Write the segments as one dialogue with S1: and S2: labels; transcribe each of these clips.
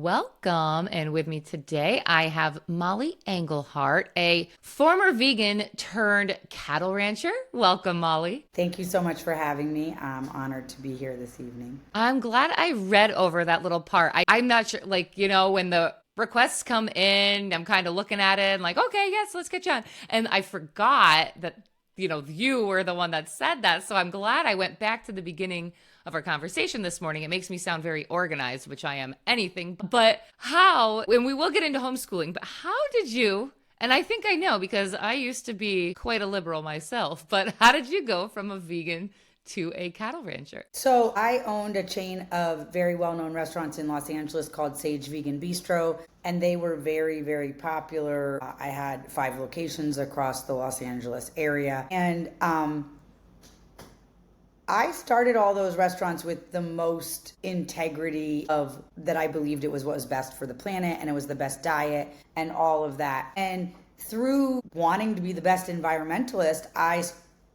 S1: Welcome. And with me today, I have Mollie Englehart, a former vegan turned cattle rancher. Welcome, Mollie.
S2: Thank you so much for having me. I'm honored to be here this evening.
S1: I'm glad I read over that little part. I'm not sure, when the requests come in, I'm kind of looking at it and like, okay, yes, let's get you on. And I forgot that, you were the one that said that. So I'm glad I went back to the beginning of our conversation this morning. It makes me sound very organized, which I am anything. But how, and we will get into homeschooling, but how did you, and I think I know because I used to be quite a liberal myself, but how did you go from a vegan to a cattle rancher?
S2: So, I owned a chain of very well known restaurants in Los Angeles called Sage Vegan Bistro, and they were very, very popular. I had 5 locations across the Los Angeles area. And I started all those restaurants with the most integrity of that I believed it was what was best for the planet and it was the best diet and all of that. And through wanting to be the best environmentalist, I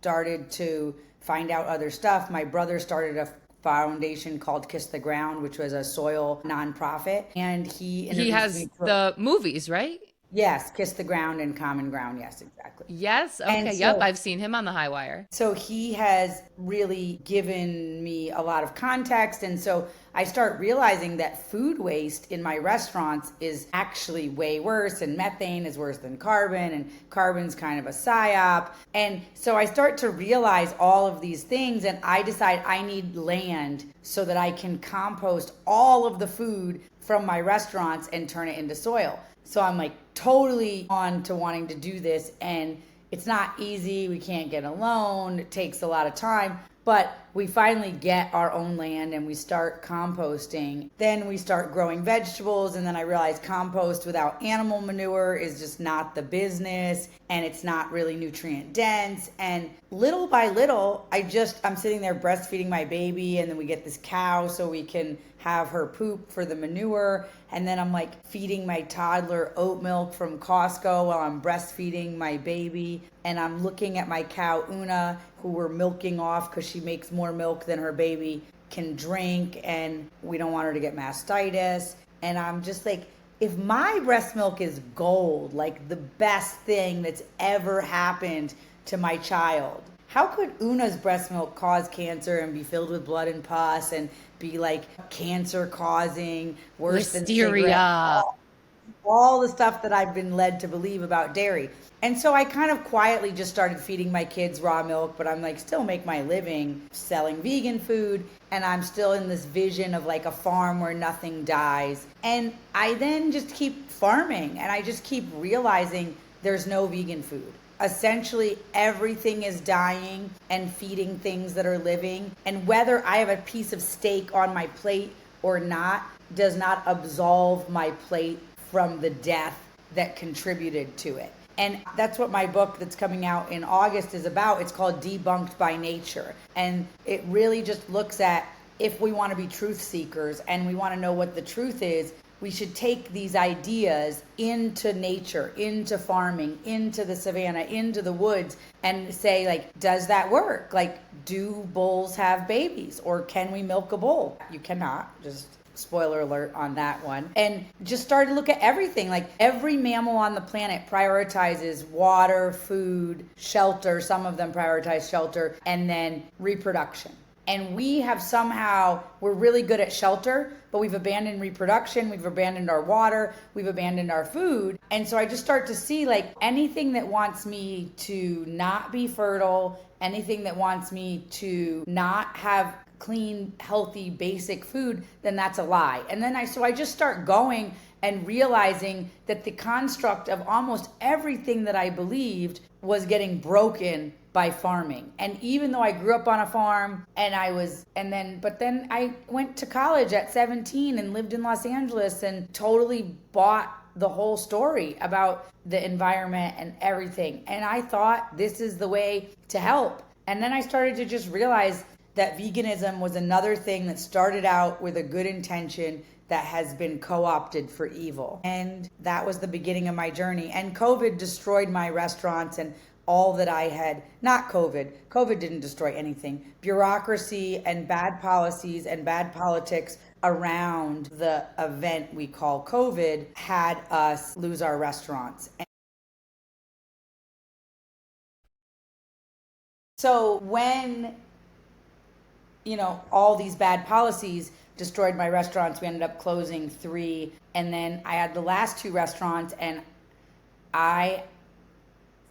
S2: started to find out other stuff. My brother started a foundation called Kiss the Ground, which was a soil nonprofit, and he
S1: He
S2: introduced
S1: has
S2: me to
S1: the movies, right?
S2: yes, Kiss the Ground and Common Ground. Yes, exactly.
S1: Yes.
S2: And
S1: Okay. Yep.
S2: so
S1: I've seen him on the high wire.
S2: So he has really given me a lot of context. And so I start realizing that food waste in my restaurants is actually way worse, and methane is worse than carbon, and carbon's kind of a psyop. And so I start to realize all of these things, and I decide I need land so that I can compost all of the food from my restaurants and turn it into soil. So I'm like totally on to wanting to do this, and it's not easy. We can't get a loan. It takes a lot of time. But we finally get our own land and we start composting. Then we start growing vegetables. And then I realized compost without animal manure is just not the business. And it's not really nutrient dense. And little by little, I'm sitting there breastfeeding my baby. And then we get this cow so we can have her poop for the manure. And then I'm like feeding my toddler oat milk from Costco while I'm breastfeeding my baby. And I'm looking at my cow, Una, who we're milking off because she makes more milk than her baby can drink. And we don't want her to get mastitis. And I'm just like, if my breast milk is gold, like the best thing that's ever happened to my child, how could Una's breast milk cause cancer and be filled with blood and pus and be like cancer causing, worse than cigarette,
S1: Listeria.
S2: all the stuff that I've been led to believe about dairy? And so I kind of quietly just started feeding my kids raw milk, but I'm like still make my living selling vegan food. And I'm still in this vision of like a farm where nothing dies. And I then just keep farming and I just keep realizing there's no vegan food. Essentially, everything is dying and feeding things that are living. And whether I have a piece of steak on my plate or not does not absolve my plate from the death that contributed to it. And that's what my book that's coming out in August is about. It's called Debunked by Nature. And it really just looks at if we want to be truth seekers and we want to know what the truth is, we should take these ideas into nature, into farming, into the savannah, into the woods, and say, like, does that work? Like, do bulls have babies? Or can we milk a bull? You cannot. Just spoiler alert on that one. And just started to look at everything. Like, every mammal on the planet prioritizes water, food, shelter. Some of them prioritize shelter, and then reproduction. And we have somehow, we're really good at shelter, but we've abandoned reproduction, we've abandoned our water, we've abandoned our food. And so I just start to see like anything that wants me to not be fertile, anything that wants me to not have clean, healthy, basic food, then that's a lie. And then I just start going and realizing that the construct of almost everything that I believed was getting broken by farming. And even though I grew up on a farm but then I went to college at 17 and lived in Los Angeles and totally bought the whole story about the environment and everything. And I thought this is the way to help. And then I started to just realize that veganism was another thing that started out with a good intention that has been co-opted for evil. And that was the beginning of my journey. And COVID destroyed my restaurants and all that I had, not COVID. COVID didn't destroy anything. Bureaucracy and bad policies and bad politics around the event we call COVID had us lose our restaurants. So when, all these bad policies destroyed my restaurants, we ended up closing 3. And then I had the last 2 restaurants, and I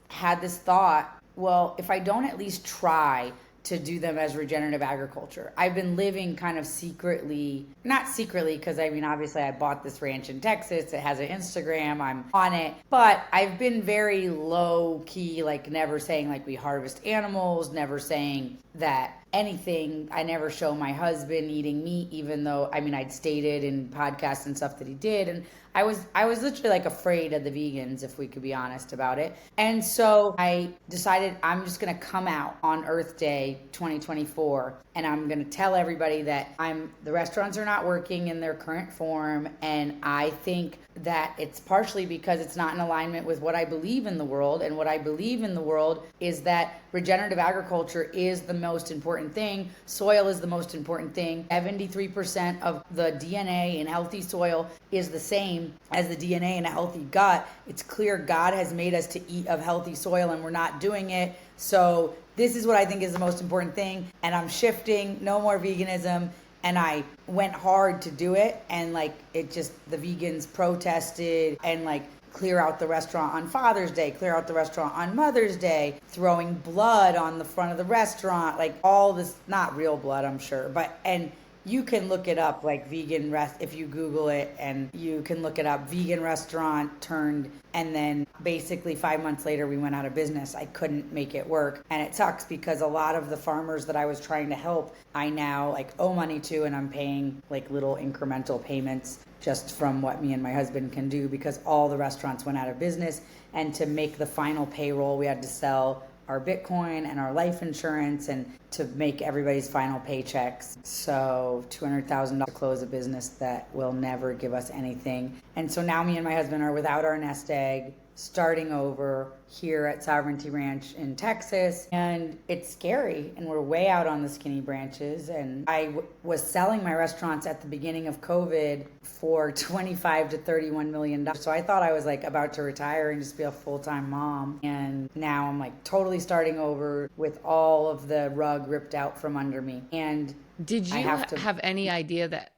S2: had this thought, well, if I don't at least try to do them as regenerative agriculture. I've been living kind of secretly, not secretly, because obviously I bought this ranch in Texas. It has an Instagram. I'm on it. But I've been very low key, like never saying like we harvest animals, never saying that anything. I never show my husband eating meat, even though, I'd stated in podcasts and stuff that he did. And I was literally like afraid of the vegans, if we could be honest about it. And so I decided I'm just going to come out on Earth Day 2024, and I'm going to tell everybody that the restaurants are not working in their current form. And I think that it's partially because it's not in alignment with what I believe in the world. And what I believe in the world is that regenerative agriculture is the most important thing. Soil is the most important thing. 73% of the DNA in healthy soil is the same as the DNA in a healthy gut. It's clear God has made us to eat of healthy soil, and we're not doing it. So this is what I think is the most important thing. And I'm shifting, no more veganism. And I went hard to do it. And the vegans protested and clear out the restaurant on Father's Day, clear out the restaurant on Mother's Day, throwing blood on the front of the restaurant, all this, not real blood, I'm sure, and you can look it up, if you Google it, and you can look it up, vegan restaurant turned, and then basically 5 months later we went out of business. I couldn't make it work, and it sucks because a lot of the farmers that I was trying to help, I now owe money to, and I'm paying little incremental payments just from what me and my husband can do, because all the restaurants went out of business. And to make the final payroll, we had to sell our Bitcoin and our life insurance, and to make everybody's final paychecks. So $200,000 to close a business that will never give us anything. And so now me and my husband are without our nest egg, starting over here at Sovereignty Ranch in Texas. And it's scary, and we're way out on the skinny branches. And I was selling my restaurants at the beginning of COVID for $25 to $31 million. So I thought I was about to retire and just be a full-time mom. And now I'm totally starting over with all of the rug ripped out from under me. And
S1: did you have any idea that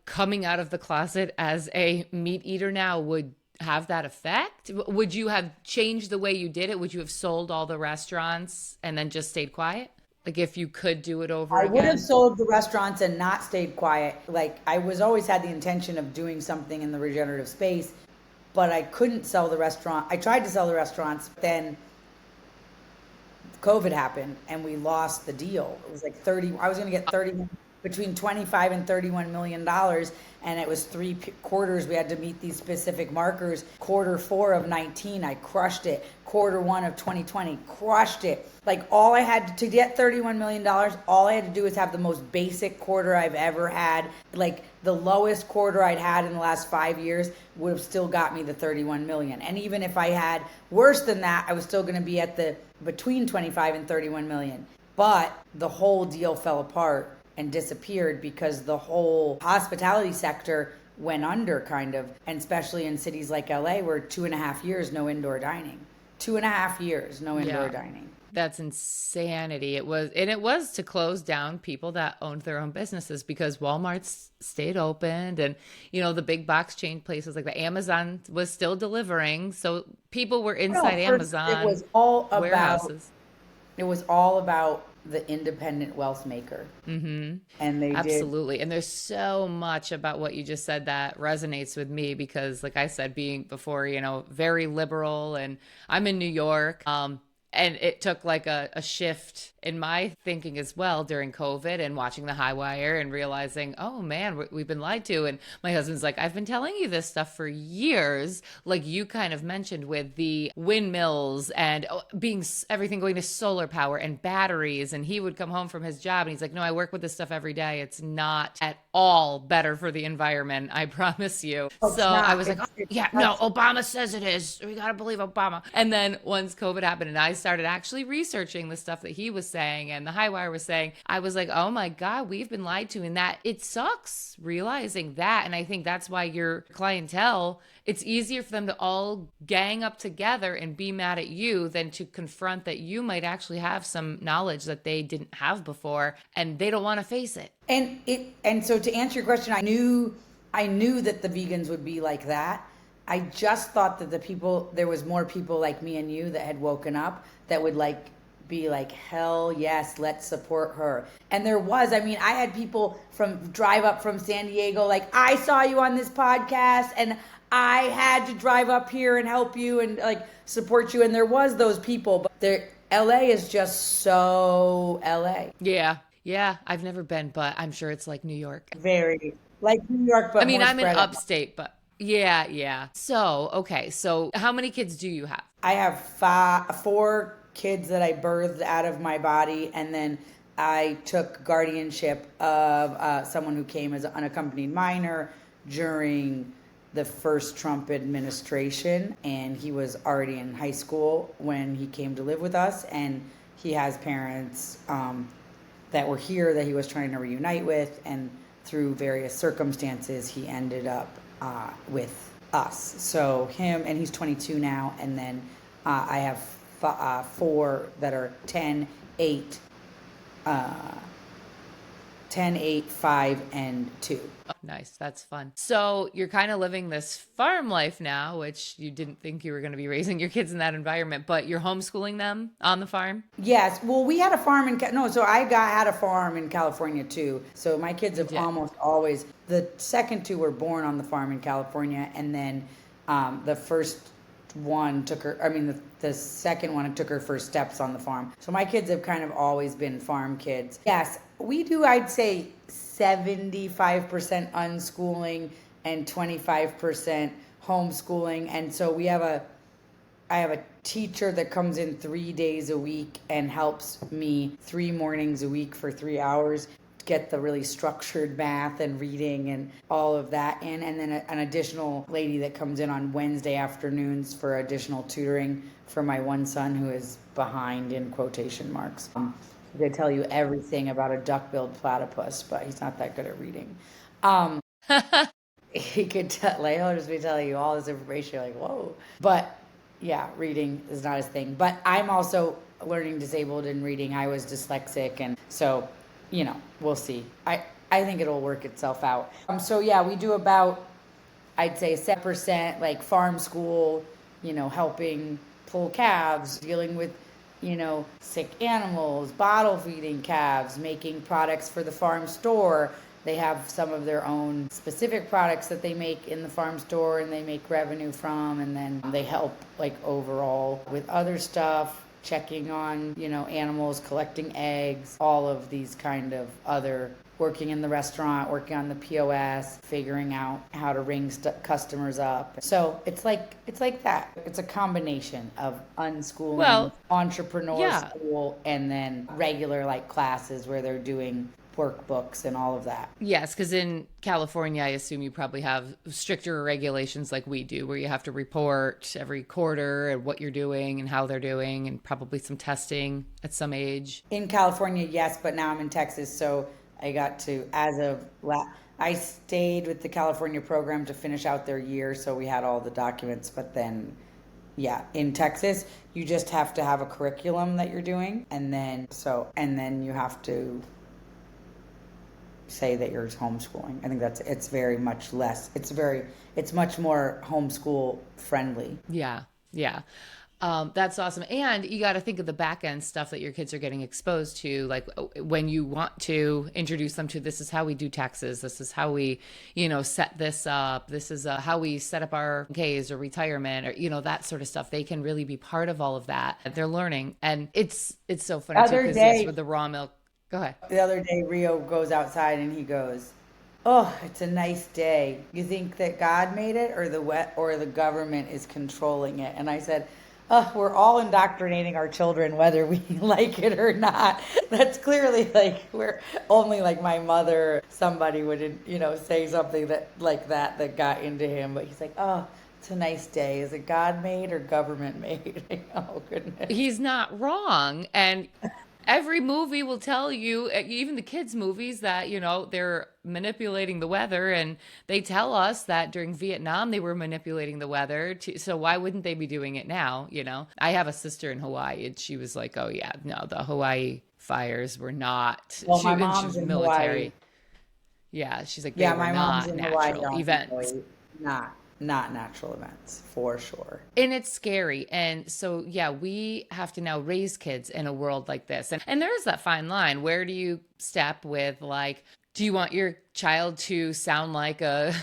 S1: coming out of the closet as a meat eater now would have that effect? Would you have changed the way you did it? Would you have sold all the restaurants and then just stayed quiet? If you could do it over again? I
S2: would have sold the restaurants and not stayed quiet. I always had the intention of doing something in the regenerative space, but I couldn't sell the restaurant. I tried to sell the restaurants, but then COVID happened and we lost the deal. It was 30, I was going to get 30, between 25 and $31 million. And it was 3 quarters. We had to meet these specific markers. Quarter 4 of 19, I crushed it. Quarter 1 of 2020, crushed it. All I had to get $31 million, all I had to do was have the most basic quarter I've ever had. The lowest quarter I'd had in the last 5 years would have still got me the 31 million. And even if I had worse than that, I was still going to be at between 25 and 31 million. But the whole deal fell apart and disappeared because the whole hospitality sector went under, kind of, and especially in cities like LA, where 2.5 years, no indoor dining. 2.5 years, no indoor dining.
S1: That's insanity. It was to close down people that owned their own businesses, because Walmart stayed open, and the big box chain places like the Amazon was still delivering. So people were inside Amazon.
S2: It was all about
S1: warehouses.
S2: It was all about the independent wealth maker.
S1: Mm-hmm.
S2: And they
S1: absolutely did. And there's so much about what you just said that resonates with me, because like I said, being before, very liberal, and I'm in New York, and it took a shift in my thinking as well during COVID, and watching the High Wire and realizing, oh man, we've been lied to. And my husband's like, I've been telling you this stuff for years. Like you kind of mentioned with the windmills and everything going to solar power and batteries. And he would come home from his job and he's like, no, I work with this stuff every day. It's not at all better for the environment. I promise you. So I was like, no, Obama says it is. We got to believe Obama. And then once COVID happened and I started actually researching the stuff that he was saying and the High Wire was saying, I was like, oh my God, we've been lied to. And that it sucks realizing that. And I think that's why your clientele, it's easier for them to all gang up together and be mad at you than to confront that you might actually have some knowledge that they didn't have before and they don't want to face it.
S2: And so to answer your question, I knew that the vegans would be like that. I just thought that there was more people like me and you that had woken up that would be like, hell yes, let's support her. And there was, I had people drive up from San Diego, like, I saw you on this podcast and I had to drive up here and help you and support you. And there was those people, but LA is just so LA.
S1: Yeah. Yeah. I've never been, but I'm sure it's like New York.
S2: Very like New York, but more
S1: I'm in
S2: spread out.
S1: upstate, but yeah, yeah. So, okay. So how many kids do you have?
S2: I have four kids that I birthed out of my body, and then I took guardianship of someone who came as an unaccompanied minor during the first Trump administration, and he was already in high school when he came to live with us, and he has parents that were here that he was trying to reunite with, and through various circumstances, he ended up with us. So him, and he's 22 now, and then I have four that are 10, 8, 5, and 2.
S1: Oh, nice. That's fun. So you're kind of living this farm life now, which you didn't think you were going to be raising your kids in that environment, but you're homeschooling them on the farm?
S2: Yes. Well, we had a farm so I had a farm in California too. So my kids have almost always, the second 2 were born on the farm in California, and then the first one took her, the second one took her first steps on the farm. So my kids have kind of always been farm kids. Yes, we do, I'd say 75% unschooling and 25% homeschooling. And so I have a teacher that comes in 3 days a week and helps me 3 mornings a week for 3 hours get the really structured math and reading and all of that in. And then an additional lady that comes in on Wednesday afternoons for additional tutoring for my one son who is behind in quotation marks. They tell you everything about a duck-billed platypus, but he's not that good at reading. He could he'll just be telling you all this information. You're like, whoa. But yeah, reading is not his thing. But I'm also learning disabled in reading. I was dyslexic, and so we'll see. I think it'll work itself out. So yeah, we do about, I'd say 7% farm school, helping pull calves, dealing with, sick animals, bottle feeding calves, making products for the farm store. They have some of their own specific products that they make in the farm store and they make revenue from, and then they help overall with other stuff, checking on, animals, collecting eggs, all of these kind of other, working in the restaurant, working on the POS, figuring out how to ring customers up. So it's like that. It's a combination of unschooling, entrepreneur school, and then regular classes where they're doing workbooks and all of that.
S1: Yes, because in California, I assume you probably have stricter regulations like we do, where you have to report every quarter and what you're doing and how they're doing, and probably some testing at some age.
S2: In California, yes, but now I'm in Texas, so I got to, I stayed with the California program to finish out their year, so we had all the documents, but then in Texas, you just have to have a curriculum that you're doing, and then you have to say that you're homeschooling. I think it's very much less. It's much more homeschool friendly.
S1: Yeah. Yeah. That's awesome. And you got to think of the back end stuff that your kids are getting exposed to. Like when you want to introduce them to, this is how we do taxes. This is how we, set this up. This is how we set up our Ks or retirement or, that sort of stuff. They can really be part of all of that. They're learning. And it's so funny too, because with the raw milk. Go ahead.
S2: The other day, Rio goes outside and he goes, "Oh, it's a nice day. You think that God made it, or the government is controlling it?" And I said, "Oh, we're all indoctrinating our children, whether we like it or not." That's clearly we're only my mother, somebody would say something that got into him. But he's like, "Oh, it's a nice day. Is it God made or government made?" Oh goodness.
S1: He's not wrong, and Every movie will tell you, even the kids' movies, that, they're manipulating the weather. And they tell us that during Vietnam, they were manipulating the weather. So why wouldn't they be doing it now? I have a sister in Hawaii, and she was like, oh, yeah, no, the Hawaii fires were not,
S2: Well, my
S1: and she
S2: mom's
S1: was
S2: in Hawaii.
S1: military. Yeah, she's like, they
S2: Yeah,
S1: were
S2: my mom's
S1: not
S2: in Hawaii.
S1: natural
S2: Don't
S1: events.
S2: enjoy not natural events for sure.
S1: And it's scary. And so, yeah, we have to now raise kids in a world like this. And there is that fine line. Where do you step with, like, do you want your child to sound like a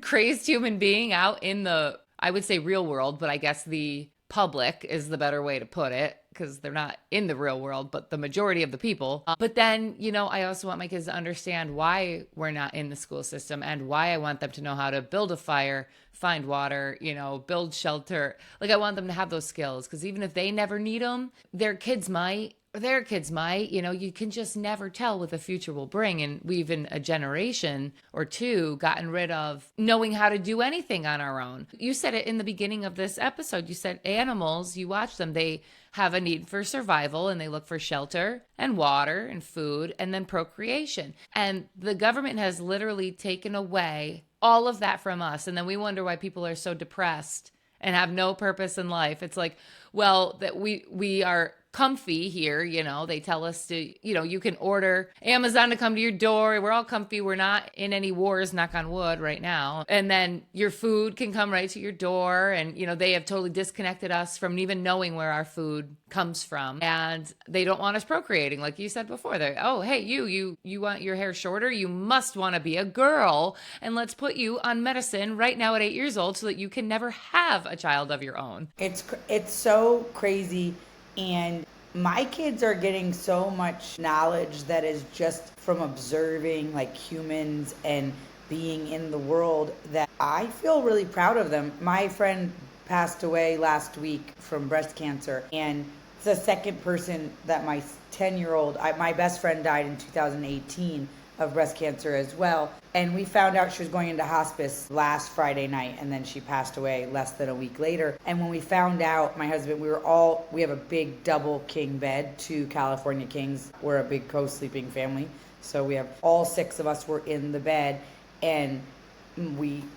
S1: crazed human being out in the, I would say, real world, but I guess the public is the better way to put it, because they're not in the real world, but the majority of the people. But then, I also want my kids to understand why we're not in the school system, and why I want them to know how to build a fire, find water, build shelter. Like, I want them to have those skills, because even if they never need them, their kids might, you can just never tell what the future will bring. And we've, in a generation or two, gotten rid of knowing how to do anything on our own. You said it in the beginning of this episode. You said animals, you watch them, they have a need for survival, and they look for shelter and water and food and then procreation. And the government has literally taken away all of that from us. And then we wonder why people are so depressed and have no purpose in life. It's like, well, that we are comfy here. They tell us to, you can order Amazon to come to your door. We're all comfy. We're not in any wars, knock on wood, right now. And then your food can come right to your door. And, they have totally disconnected us from even knowing where our food comes from. And they don't want us procreating. Like you said before, they're, oh, hey, you want your hair shorter? You must want to be a girl. And let's put you on medicine right now at 8 years old so that you can never have a child of your own.
S2: It's so crazy. And my kids are getting so much knowledge that is just from observing, like, humans and being in the world, that I feel really proud of them. My friend passed away last week from breast cancer, and it's the second person that my 10-year-old, my best friend died in 2018 of breast cancer as well. And we found out she was going into hospice last Friday night, and then she passed away less than a week later. And when we found out, my husband, we have a big double king bed, 2 California kings. We're a big co-sleeping family. So we have all 6 of us were in the bed, and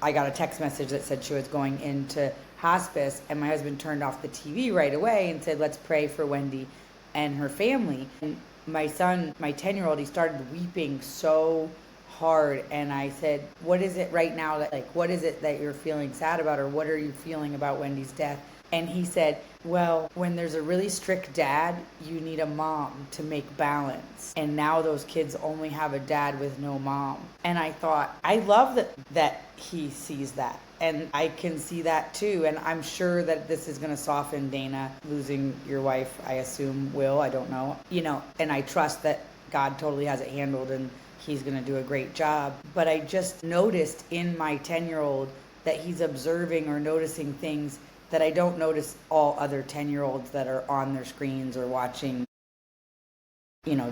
S2: I got a text message that said she was going into hospice, and my husband turned off the TV right away and said, let's pray for Wendy and her family. And my son, my 10-year-old, he started weeping so hard. And I said, what is it right now what is it that you're feeling sad about, or what are you feeling about Wendy's death? And he said, well, when there's a really strict dad, you need a mom to make balance. And now those kids only have a dad with no mom. And I thought, I love that he sees that. And I can see that too. And I'm sure that this is going to soften Dana. Losing your wife, I assume, will. I don't know. And I trust that God totally has it handled, and he's going to do a great job. But I just noticed in my 10-year-old that he's observing or noticing things that I don't notice all other 10-year-olds that are on their screens or watching,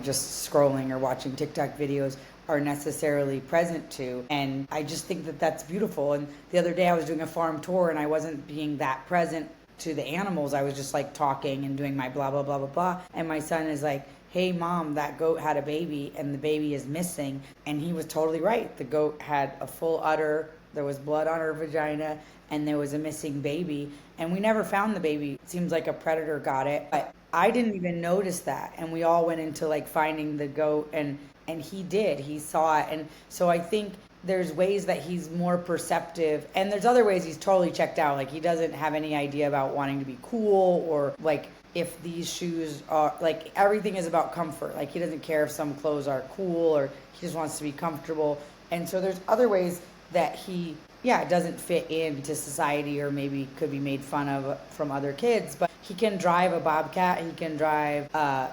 S2: just scrolling or watching TikTok videos are necessarily present to. And I just think that that's beautiful. And the other day I was doing a farm tour, and I wasn't being that present to the animals. I was just like talking and doing my blah, blah, blah, blah, blah. And my son is like, hey, Mom, that goat had a baby and the baby is missing. And he was totally right. The goat had a full udder. There was blood on her vagina, and there was a missing baby. And we never found the baby. It seems like a predator got it. But I didn't even notice that. And we all went into like finding the goat, and he did. He saw it. And so I think there's ways that he's more perceptive, and there's other ways he's totally checked out. Like, he doesn't have any idea about wanting to be cool, or like if these shoes are, like, everything is about comfort. Like, he doesn't care if some clothes are cool, or he just wants to be comfortable. And so there's other ways that he doesn't fit into society, or maybe could be made fun of from other kids. But he can drive a Bobcat, he can drive a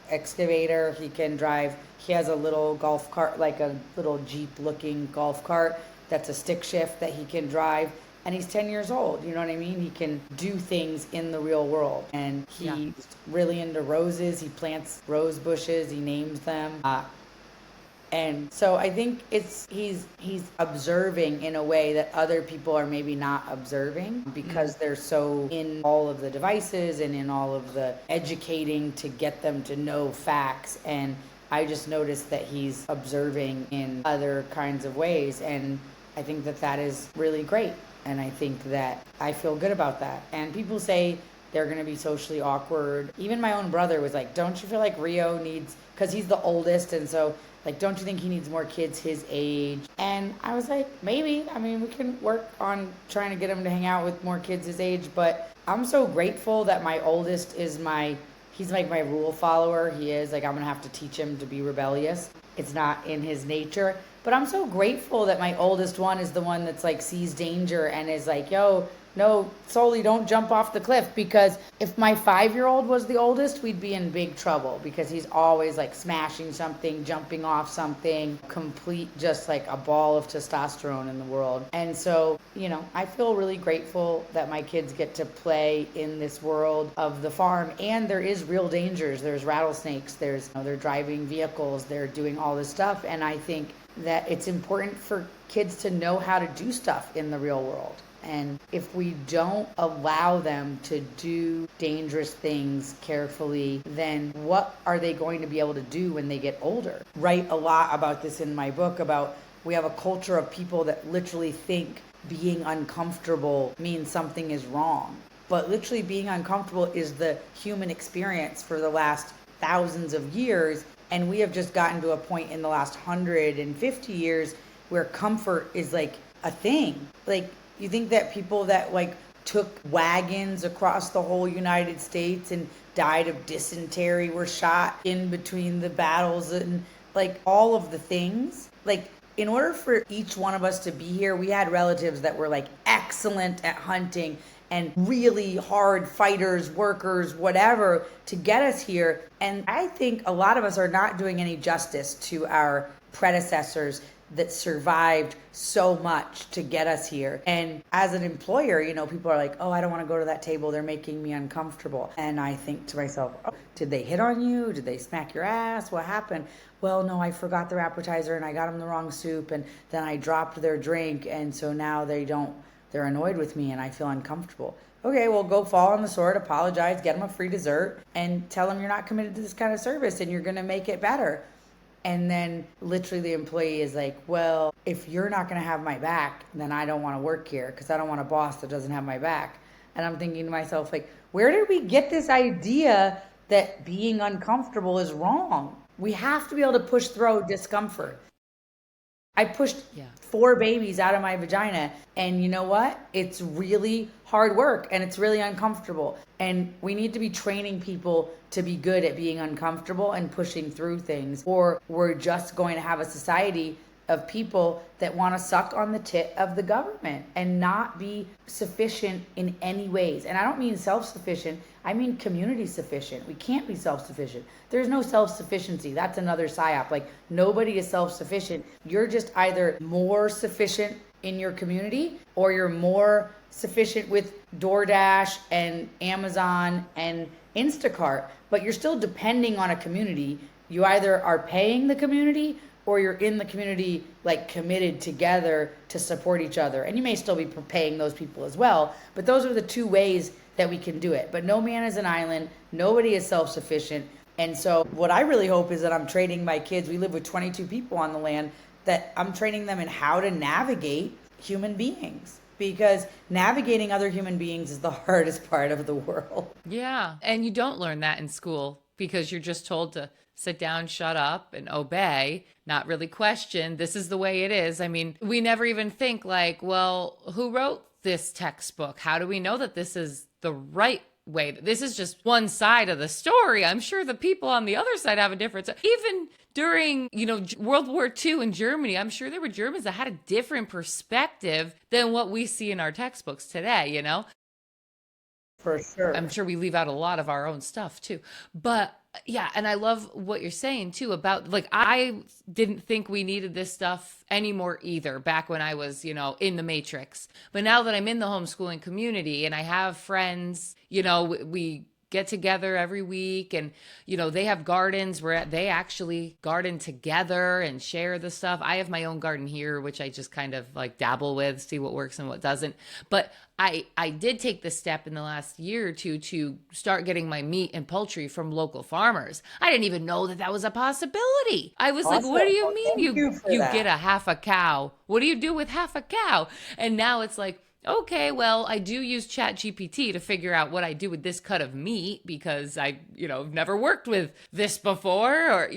S2: excavator, he has a little golf cart, like a little Jeep looking golf cart that's a stick shift that he can drive. And he's 10 years old, you know what I mean? He can do things in the real world. And he's really into roses. He plants rose bushes, he names them. And so I think he's observing in a way that other people are maybe not observing because they're so in all of the devices and in all of the educating to get them to know facts. And I just noticed that he's observing in other kinds of ways, and I think that that is really great. And I think that I feel good about that. And people say they're going to be socially awkward. Even my own brother was like, don't you feel like Rio needs, because he's the oldest, and so like, don't you think he needs more kids his age? And I was like, maybe. I mean, we can work on trying to get him to hang out with more kids his age, but I'm so grateful that my oldest is he's like my rule follower. He is like, I'm going to have to teach him to be rebellious. It's not in his nature. But I'm so grateful that my oldest one is the one that's like sees danger and is like, yo, no, Soli, don't jump off the cliff. Because if my 5-year-old was the oldest, we'd be in big trouble because he's always like smashing something, jumping off something, complete just like a ball of testosterone in the world. And so, I feel really grateful that my kids get to play in this world of the farm. And there is real dangers. There's rattlesnakes, they're driving vehicles, they're doing all this stuff. And I think that it's important for kids to know how to do stuff in the real world. And if we don't allow them to do dangerous things carefully, then what are they going to be able to do when they get older? Write a lot about this in my book about we have a culture of people that literally think being uncomfortable means something is wrong. But literally being uncomfortable is the human experience for the last thousands of years. And we have just gotten to a point in the last 150 years where comfort is like a thing. Like, you think that people that like took wagons across the whole United States and died of dysentery were shot in between the battles and like all of the things. Like, in order for each one of us to be here, we had relatives that were like excellent at hunting and really hard fighters, workers, whatever, to get us here. And I think a lot of us are not doing any justice to our predecessors that survived so much to get us here. And as an employer, people are like, oh, I don't want to go to that table. They're making me uncomfortable. And I think to myself, oh, did they hit on you? Did they smack your ass? What happened? Well, no, I forgot their appetizer and I got them the wrong soup and then I dropped their drink. And so now they're annoyed with me and I feel uncomfortable. Okay, well, go fall on the sword, apologize, get them a free dessert and tell them you're not committed to this kind of service and you're going to make it better. And then literally the employee is like, well, if you're not going to have my back, then I don't want to work here because I don't want a boss that doesn't have my back. And I'm thinking to myself, like, where did we get this idea that being uncomfortable is wrong? We have to be able to push through discomfort. I pushed 4 babies out of my vagina. And you know what? It's really hard work and it's really uncomfortable. And we need to be training people to be good at being uncomfortable and pushing through things. Or we're just going to have a society of people that want to suck on the tit of the government and not be sufficient in any ways. And I don't mean self-sufficient, I mean community sufficient. We can't be self-sufficient. There's no self-sufficiency. That's another psyop. Like, nobody is self-sufficient. You're just either more sufficient in your community or you're more sufficient with DoorDash and Amazon and Instacart, but you're still depending on a community. You either are paying the community or you're in the community, like, committed together to support each other. And you may still be paying those people as well, but those are the 2 ways that we can do it. But no man is an island. Nobody is self-sufficient. And so what I really hope is that I'm training my kids. We live with 22 people on the land, that I'm training them in how to navigate human beings. Because navigating other human beings is the hardest part of the world.
S1: Yeah. And you don't learn that in school because you're just told to sit down, shut up, and obey, not really question. This is the way it is. I mean, we never even think like, well, who wrote this textbook? How do we know that this is the right way? This is just one side of the story. I'm sure the people on the other side have a different. Even during, World War II in Germany, I'm sure there were Germans that had a different perspective than what we see in our textbooks today,
S2: For sure.
S1: I'm sure we leave out a lot of our own stuff too. But yeah, and I love what you're saying too about, like, I didn't think we needed this stuff anymore either back when I was, in the matrix. But now that I'm in the homeschooling community and I have friends, we get together every week, and they have gardens where they actually garden together and share the stuff. I have my own garden here, which I just kind of like dabble with, see what works and what doesn't. But I did take the step in the last year or two to start getting my meat and poultry from local farmers. I didn't even know that that was a possibility. I was like,
S2: Awesome.
S1: what do you
S2: Well,
S1: mean
S2: thank you for
S1: you
S2: that.
S1: get a half a cow? What do you do with half a cow? And now it's like, okay, well, I do use Chat GPT to figure out what I do with this cut of meat because I, never worked with this before,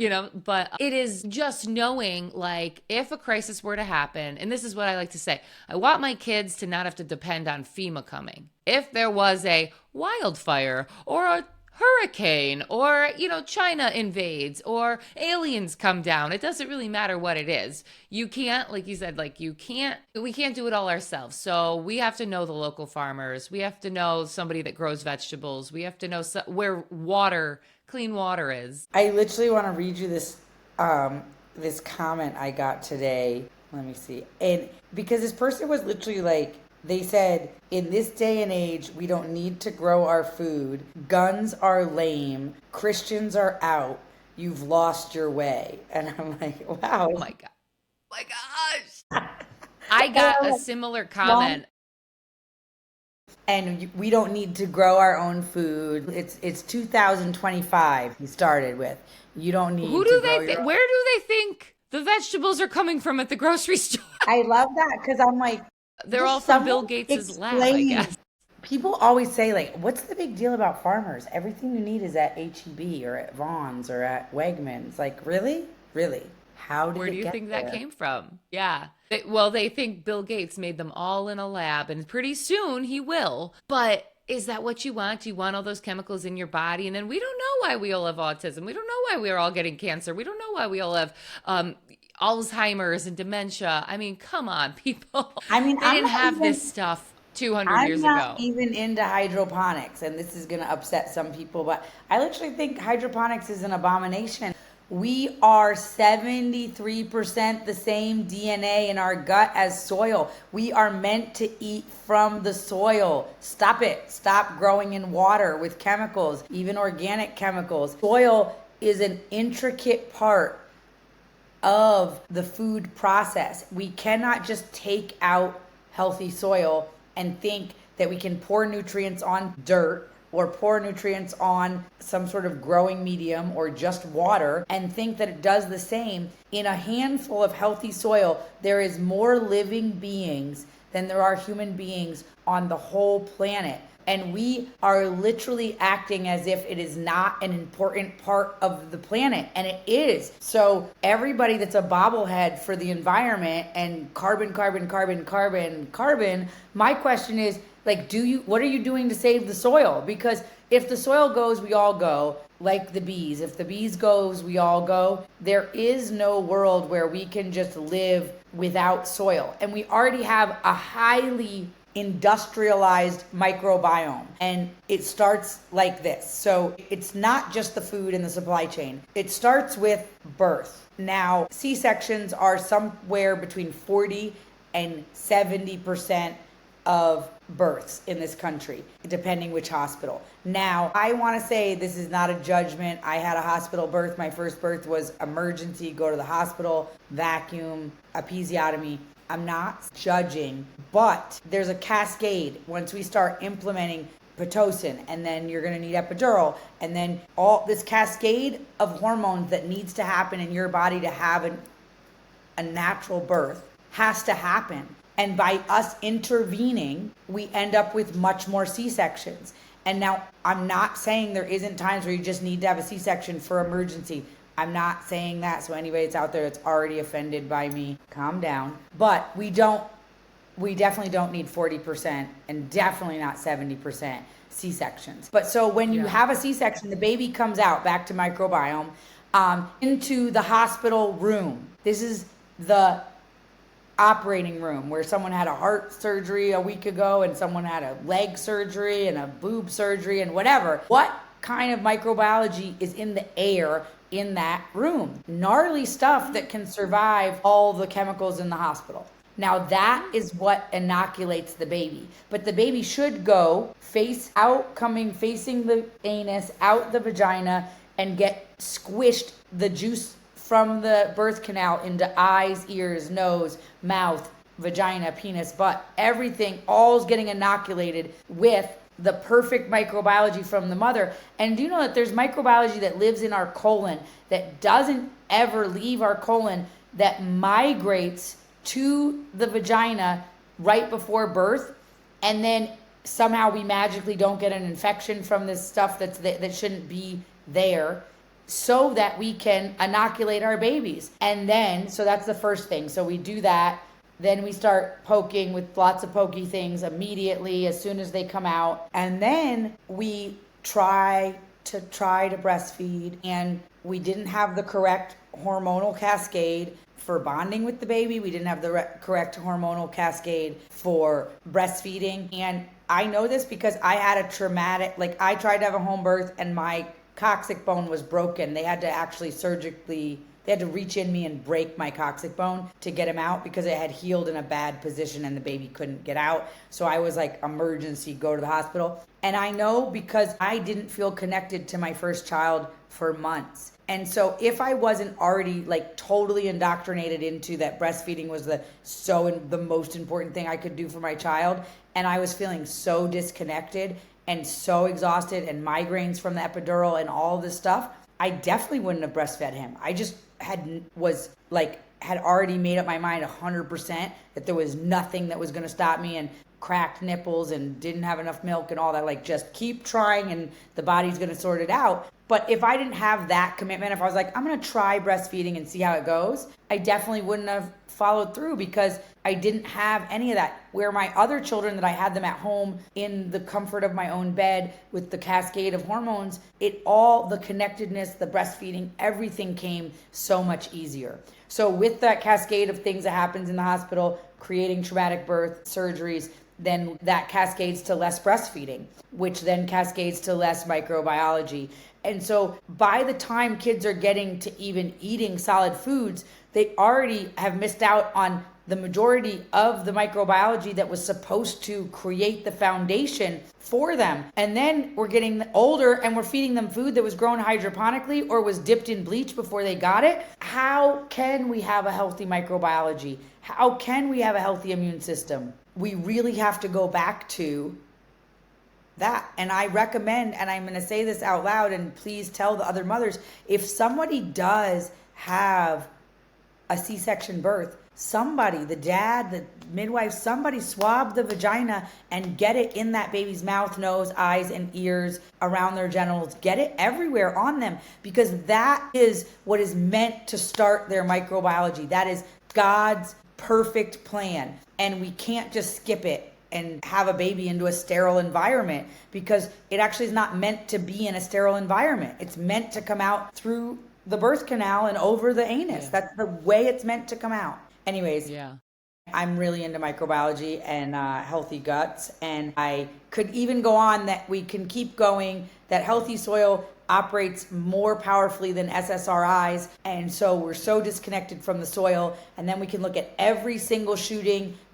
S1: but it is just knowing, like, if a crisis were to happen, and this is what I like to say, I want my kids to not have to depend on FEMA coming. If there was a wildfire or a hurricane or China invades or aliens come down, it doesn't really matter what it is. You can't, like you said, we can't do it all ourselves. So we have to know the local farmers, we have to know somebody that grows vegetables, we have to know where clean water is.
S2: I literally want to read you this comment I got today. Let me see. And because this person was literally like, they said, in this day and age, we don't need to grow our food. Guns are lame. Christians are out. You've lost your way. And I'm like, wow.
S1: Oh my God. My gosh. I got a similar comment.
S2: And we don't need to grow our own food. It's 2025, he started with. You don't need
S1: Where do they think the vegetables are coming from at the grocery store?
S2: I love that because I'm like,
S1: they're all from Bill Gates' lab, I guess.
S2: People always say, like, what's the big deal about farmers? Everything you need is at H-E-B or at Vaughn's or at Wegmans. Like, really? Really?
S1: Where do you think that came from? Yeah. They think Bill Gates made them all in a lab, and pretty soon he will. But is that what you want? Do you want all those chemicals in your body? And then we don't know why we all have autism. We don't know why we're all getting cancer. We don't know why we all have Alzheimer's and dementia. I mean, come on, people. I mean, they didn't have this stuff 200 years ago.
S2: I'm not even into hydroponics, and this is going to upset some people, but I literally think hydroponics is an abomination. We are 73% the same DNA in our gut as soil. We are meant to eat from the soil. Stop it. Stop growing in water with chemicals, even organic chemicals. Soil is an intricate part of the food process. We cannot just take out healthy soil and think that we can pour nutrients on dirt or pour nutrients on some sort of growing medium or just water and think that it does the same. In a handful of healthy soil, there is more living beings than there are human beings on the whole planet. And we are literally acting as if it is not an important part of the planet. And it is. So everybody that's a bobblehead for the environment and carbon, my question is, like, what are you doing to save the soil? Because if the soil goes, we all go, like the bees. If the bees goes, we all go. There is no world where we can just live without soil. And we already have a highly industrialized microbiome, and it starts like this. So it's not just the food and the supply chain. It starts with birth. Now, C-sections are somewhere between 40 and 70% of births in this country, depending which hospital. Now, I want to say this is not a judgment. I had a hospital birth. My first birth was emergency, go to the hospital, vacuum, episiotomy. I'm not judging, but there's a cascade. Once we start implementing Pitocin, and then you're going to need epidural, and then all this cascade of hormones that needs to happen in your body to have a natural birth has to happen. And by us intervening, we end up with much more C-sections. And now, I'm not saying there isn't times where you just need to have a C-section for emergency. I'm not saying that, so anybody that's out there that's already offended by me, calm down. But we definitely don't need 40% and definitely not 70% C-sections. But so when you have a C-section, the baby comes out, back to microbiome, into the hospital room. This is the operating room where someone had a heart surgery a week ago and someone had a leg surgery and a boob surgery and whatever. What kind of microbiology is in the air in that room? Gnarly stuff that can survive all the chemicals in the hospital. Now that is what inoculates the baby. But the baby should go face out, coming facing the anus, out the vagina, and get squished the juice from the birth canal into eyes, ears, nose, mouth, vagina, penis, butt. Everything, all's getting inoculated with the perfect microbiology from the mother. And do you know that there's microbiology that lives in our colon that doesn't ever leave our colon, that migrates to the vagina right before birth, and then somehow we magically don't get an infection from this stuff that shouldn't be there, so that we can inoculate our babies. And then, so that's the first thing. So we do that. Then we start poking with lots of pokey things immediately as soon as they come out. And then we try to breastfeed, and we didn't have the correct hormonal cascade for bonding with the baby. We didn't have the correct hormonal cascade for breastfeeding. And I know this because I had a traumatic, I tried to have a home birth and my coccyx bone was broken. They had to actually they had to reach in me and break my coccyx bone to get him out because it had healed in a bad position and the baby couldn't get out. So I was like, emergency, go to the hospital. And I know because I didn't feel connected to my first child for months. And so if I wasn't already totally indoctrinated into that breastfeeding was the most important thing I could do for my child, and I was feeling so disconnected and so exhausted and migraines from the epidural and all this stuff, I definitely wouldn't have breastfed him. I just had already made up my mind 100% that there was nothing that was going to stop me, and cracked nipples and didn't have enough milk and all that. Just keep trying and the body's going to sort it out. But if I didn't have that commitment, if I was like, I'm going to try breastfeeding and see how it goes, I definitely wouldn't have followed through because I didn't have any of that. Where my other children, that I had them at home in the comfort of my own bed with the cascade of hormones, the connectedness, the breastfeeding, everything came so much easier. So with that cascade of things that happens in the hospital, creating traumatic birth, surgeries, then that cascades to less breastfeeding, which then cascades to less microbiology. And so by the time kids are getting to even eating solid foods, they already have missed out on the majority of the microbiology that was supposed to create the foundation for them. And then we're getting older and we're feeding them food that was grown hydroponically or was dipped in bleach before they got it. How can we have a healthy microbiology? How can we have a healthy immune system? We really have to go back to that. And I recommend, and I'm going to say this out loud, and please tell the other mothers, if somebody does have a C-section birth, somebody, the dad, the midwife, somebody swab the vagina and get it in that baby's mouth, nose, eyes, and ears, around their genitals. Get it everywhere on them, because that is what is meant to start their microbiology. That is God's perfect plan. And we can't just skip it and have a baby into a sterile environment, because it actually is not meant to be in a sterile environment. It's meant to come out through the birth canal and over the anus. Yeah. That's the way it's meant to come out. Anyways, yeah, I'm really into microbiology and healthy guts. And I could even go on that we can keep going, that healthy soil operates more powerfully than SSRIs. And so we're so disconnected from the soil. And then we can look at every single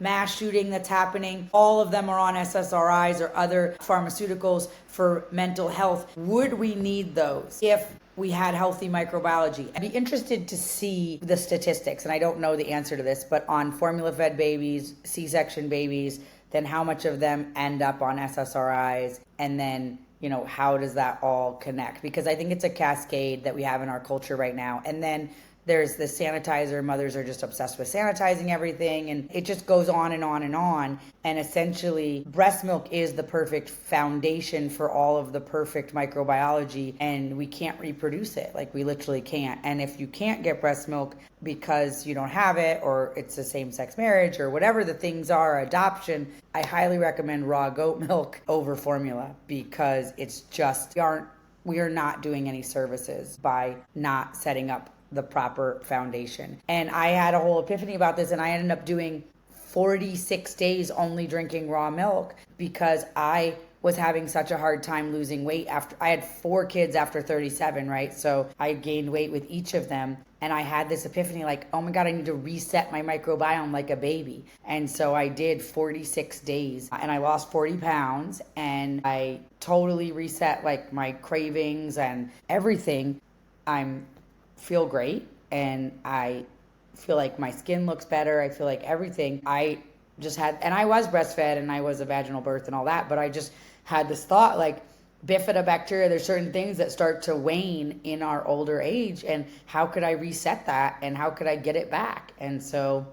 S2: mass shooting that's happening. All of them are on SSRIs or other pharmaceuticals for mental health. Would we need those if we had healthy microbiology? I'd be interested to see the statistics, and I don't know the answer to this, but on formula-fed babies, C-section babies, then how much of them end up on SSRIs, and then how does that all connect? Because I think it's a cascade that we have in our culture right now. And then there's the sanitizer. Mothers are just obsessed with sanitizing everything, and it just goes on and on and on. And essentially, breast milk is the perfect foundation for all of the perfect microbiology, and we can't reproduce it. We literally can't. And if you can't get breast milk because you don't have it, or it's a same-sex marriage, or whatever the things are, adoption, I highly recommend raw goat milk over formula, because it's just, we are not doing any services by not setting up the proper foundation. And I had a whole epiphany about this, and I ended up doing 46 days only drinking raw milk, because I was having such a hard time losing weight after I had 4 kids after 37, right? So I gained weight with each of them. And I had this epiphany like, oh my God, I need to reset my microbiome like a baby. And so I did 46 days and I lost 40 pounds and I totally reset like my cravings and everything. I feel great and I feel like my skin looks better. I feel like everything. I just had, and I was breastfed and I was a vaginal birth and all that, but I just had this thought like, bifidobacteria, there's certain things that start to wane in our older age, and how could I reset that and how could I get it back? And so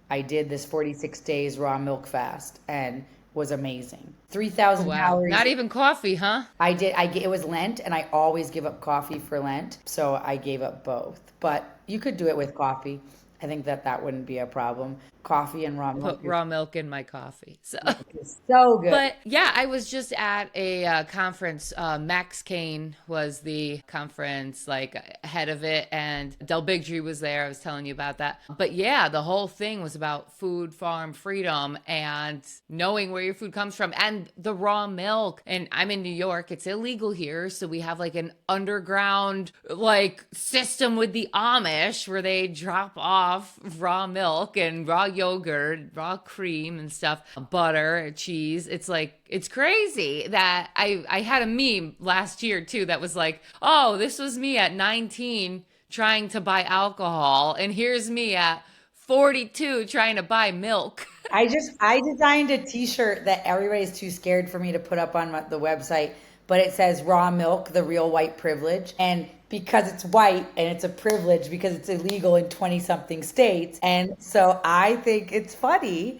S2: I did this 46 days raw milk fast and was amazing.
S1: Oh,
S2: 3,000
S1: wow.
S2: calories.
S1: Not even coffee, huh?
S2: It was Lent and I always give up coffee for Lent, so I gave up both. But you could do it with coffee. I think that wouldn't be a problem. Coffee and raw milk
S1: Put raw milk in my coffee. So,
S2: is so good.
S1: but yeah, I was just at a conference. Max Kane was the conference like head of it, and Del Bigtree was there. I was telling you about that. But yeah, the whole thing was about food farm freedom and knowing where your food comes from and the raw milk. And I'm in New York. It's illegal here. So we have like an underground like system with the Amish where they drop off raw milk and raw yogurt, raw cream and stuff, butter, cheese. It's like, it's crazy that I had a meme last year too that was like, oh, this was me at 19 trying to buy alcohol, and here's me at 42 trying to buy milk.
S2: I designed a t-shirt that everybody's too scared for me to put up on the website, but it says raw milk, the real white privilege. And because it's white and it's a privilege because it's illegal in 20 something states. And so I think it's funny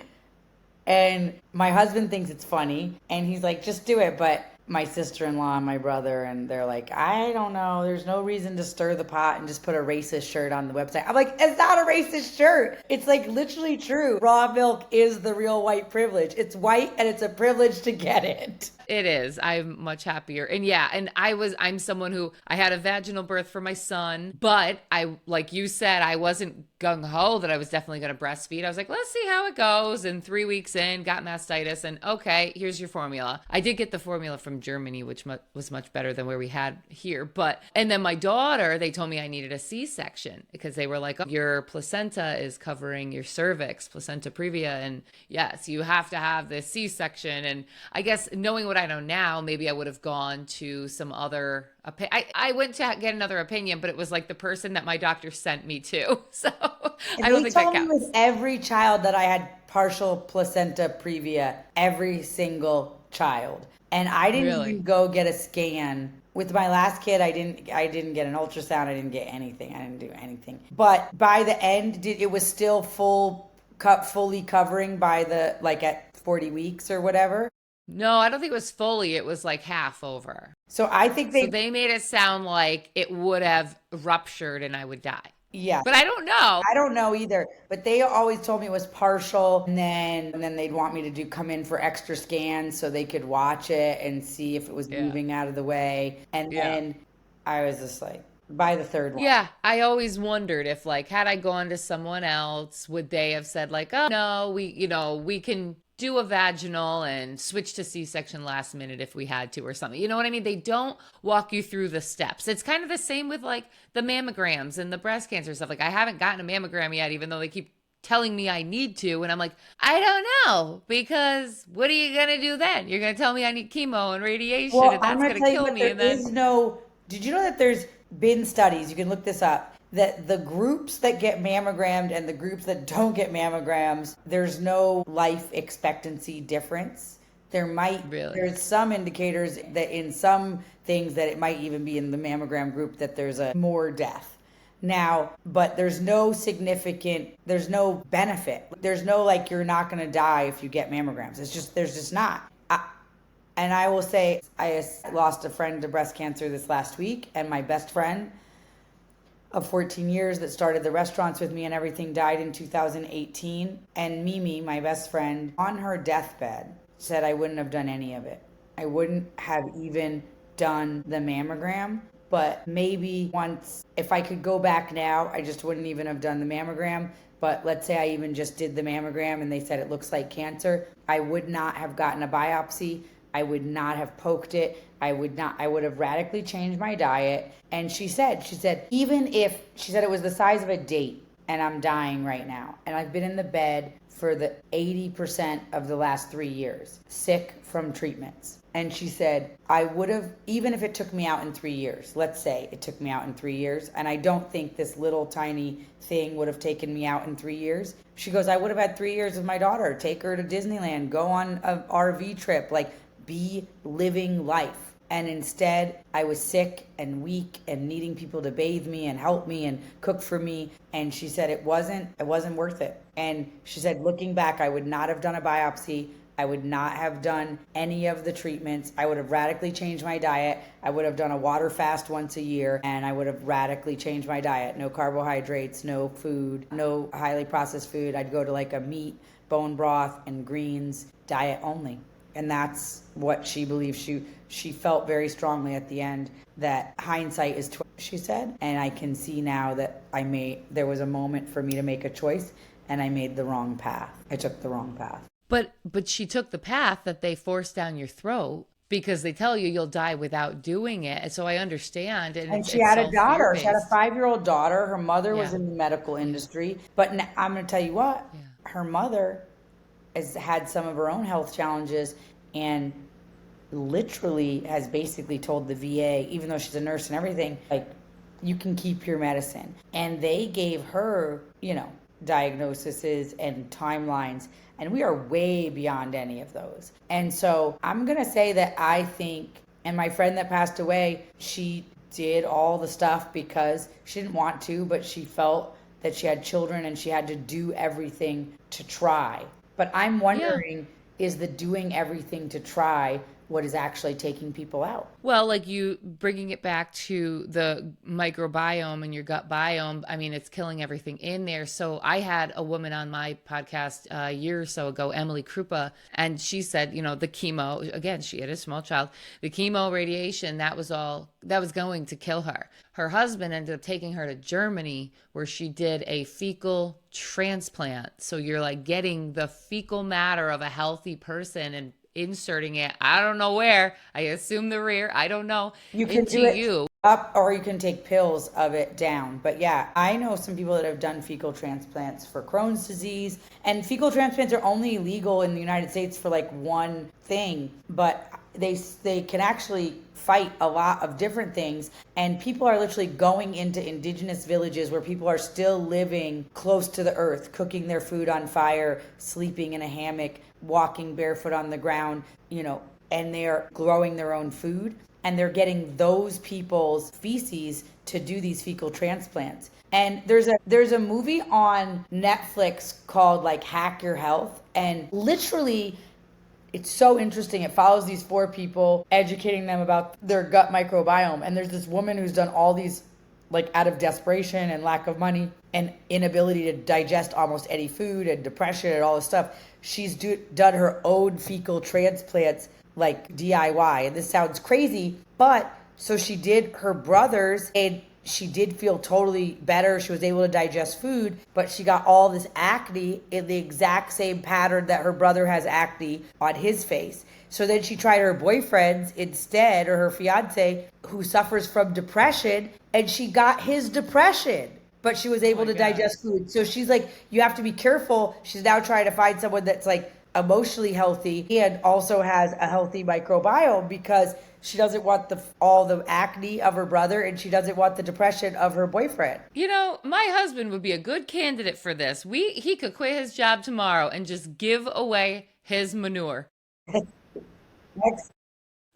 S2: and my husband thinks it's funny and he's like, just do it. But my sister-in-law and my brother, and they're like, I don't know, there's no reason to stir the pot and just put a racist shirt on the website. I'm like, it's not a racist shirt. It's like literally true. Raw milk is the real white privilege. It's white and it's a privilege to get it.
S1: It is. I'm much happier. And yeah, and I'm someone who I had a vaginal birth for my son, but I, like you said, I wasn't gung ho that I was definitely going to breastfeed. I was like, let's see how it goes. And 3 weeks in, got mastitis, and okay, here's your formula. I did get the formula from Germany, which was much better than where we had here. But, and then my daughter, they told me I needed a C-section because they were like, oh, your placenta is covering your cervix, placenta previa. And yes, you have to have this C-section. And I guess knowing what I know now, maybe I would have gone to some other I went to get another opinion, but it was like the person that my doctor sent me to. So I don't think that counts.
S2: With every child that I had partial placenta previa, every single child. And I didn't even go get a scan. With my last kid, I didn't get an ultrasound. I didn't get anything. I didn't do anything. But by the end, it was still fully covering by the, like at 40 weeks or whatever.
S1: No, I don't think it was fully. It was like half over.
S2: So I think
S1: they made it sound like it would have ruptured and I would die.
S2: Yeah.
S1: But I don't know.
S2: I don't know either. But they always told me it was partial. And then they'd want me to come in for extra scans so they could watch it and see if it was moving out of the way. And then I was just like, by the third one.
S1: Yeah. I always wondered if like, had I gone to someone else, would they have said like, oh no, we can do a vaginal and switch to C-section last minute if we had to or something. You know what I mean? They don't walk you through the steps. It's kind of the same with like the mammograms and the breast cancer stuff. Like I haven't gotten a mammogram yet, even though they keep telling me I need to. And I'm like, I don't know, because what are you going to do then? You're going to tell me I need chemo and radiation and that's going to kill me.
S2: Did you know that there's been studies, you can look this up, that the groups that get mammogrammed and the groups that don't get mammograms, there's no life expectancy difference. There's some indicators that in some things that it might even be in the mammogram group that there's a more death. Now, but there's no benefit. There's no like you're not going to die if you get mammograms. There's just not. And I will say I lost a friend to breast cancer this last week, and my best friend of 14 years that started the restaurants with me and everything died in 2018. And Mimi, my best friend, on her deathbed said I wouldn't have done any of it. I wouldn't have even done the mammogram, but maybe once, if I could go back now, I just wouldn't even have done the mammogram. But let's say I even just did the mammogram and they said it looks like cancer, I would not have gotten a biopsy. I would not have poked it. I would have radically changed my diet. And she said, even if, she said it was the size of a date and I'm dying right now. And I've been in the bed for the 80% of the last 3 years, sick from treatments. And she said, I would have, even if it took me out in 3 years, let's say it took me out in 3 years, and I don't think this little tiny thing would have taken me out in 3 years. She goes, I would have had 3 years with my daughter, take her to Disneyland, go on an RV trip, like be living life. And instead, I was sick and weak and needing people to bathe me and help me and cook for me. And she said it wasn't worth it. And she said, looking back, I would not have done a biopsy. I would not have done any of the treatments. I would have radically changed my diet. I would have done a water fast once a year, and I would have radically changed my diet. No carbohydrates, no food, no highly processed food. I'd go to like a meat, bone broth, and greens diet only. And that's what she believes. She felt very strongly at the end that hindsight is 20, she said. And I can see now that there was a moment for me to make a choice, and I made the wrong path. I took the wrong path.
S1: But she took the path that they force down your throat because they tell you you'll die without doing it. And so I understand.
S2: And she had a daughter. She had a 5-year-old daughter. Her mother was in the medical industry. But I'm going to tell you what, her mother has had some of her own health challenges and literally has basically told the VA, even though she's a nurse and everything, like, you can keep your medicine. And they gave her, diagnoses and timelines, and we are way beyond any of those. And so I'm going to say that I think, and my friend that passed away, she did all the stuff because she didn't want to, but she felt that she had children and she had to do everything to try. But I'm wondering, is the doing everything to try what is actually taking people out?
S1: Well, like you bringing it back to the microbiome and your gut biome, I mean, it's killing everything in there. So I had a woman on my podcast a year or so ago, Emily Krupa, and she said, the chemo, again, she had a small child, the chemo radiation, that was going to kill her. Her husband ended up taking her to Germany where she did a fecal transplant. So you're like getting the fecal matter of a healthy person and inserting it, I don't know where, I assume the rear, I don't know,
S2: you can do it up, or you can take pills of it down. But yeah, I know some people that have done fecal transplants for Crohn's disease, and fecal transplants are only legal in the United States for like one thing, but they can actually fight a lot of different things. And people are literally going into indigenous villages where people are still living close to the earth, cooking their food on fire, sleeping in a hammock, walking barefoot on the ground, and they're growing their own food, and they're getting those people's feces to do these fecal transplants. And there's a movie on Netflix called like Hack Your Health, and literally it's so interesting. It follows these 4 people, educating them about their gut microbiome. And there's this woman who's done all these, like, out of desperation and lack of money and inability to digest almost any food and depression and all this stuff. She's done her own fecal transplants, like DIY. And this sounds crazy, but so she did her brother's, and she did feel totally better. She was able to digest food, but she got all this acne in the exact same pattern that her brother has acne on his face. So then she tried her boyfriend's instead, or her fiance, who suffers from depression, and she got his depression, but she was able to digest food. So she's like, you have to be careful. She's now trying to find someone that's like emotionally healthy and also has a healthy microbiome, because she doesn't want all the acne of her brother, and she doesn't want the depression of her boyfriend.
S1: My husband would be a good candidate for this. He could quit his job tomorrow and just give away his manure.
S2: Next.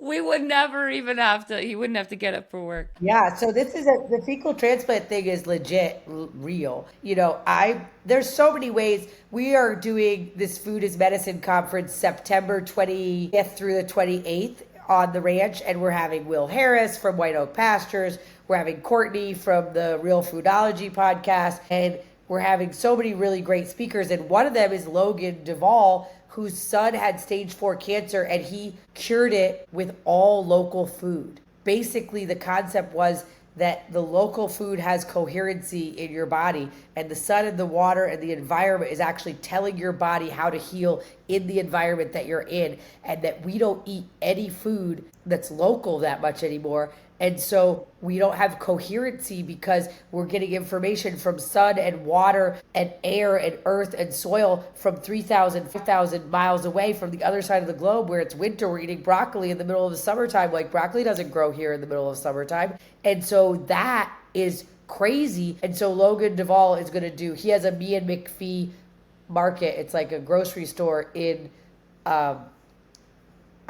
S1: We would never even he wouldn't have to get up for work.
S2: Yeah, so the fecal transplant thing is legit real. There's so many ways. We are doing this Food is Medicine conference September 25th through the 28th on the ranch, and we're having Will Harris from White Oak Pastures. We're having Courtney from the Real Foodology podcast, and we're having so many really great speakers. And one of them is Logan Duvall, whose son had stage 4 cancer, and he cured it with all local food. Basically, the concept was that the local food has coherency in your body, and the sun and the water and the environment is actually telling your body how to heal in the environment that you're in, and that we don't eat any food that's local that much anymore. And so we don't have coherency because we're getting information from sun and water and air and earth and soil from 3,000, 5,000 miles away from the other side of the globe where it's winter. We're eating broccoli in the middle of the summertime. Like, broccoli doesn't grow here in the middle of summertime. And so that is crazy. And so Logan Duvall is going to he has a Me and McPhee market. It's like a grocery store in,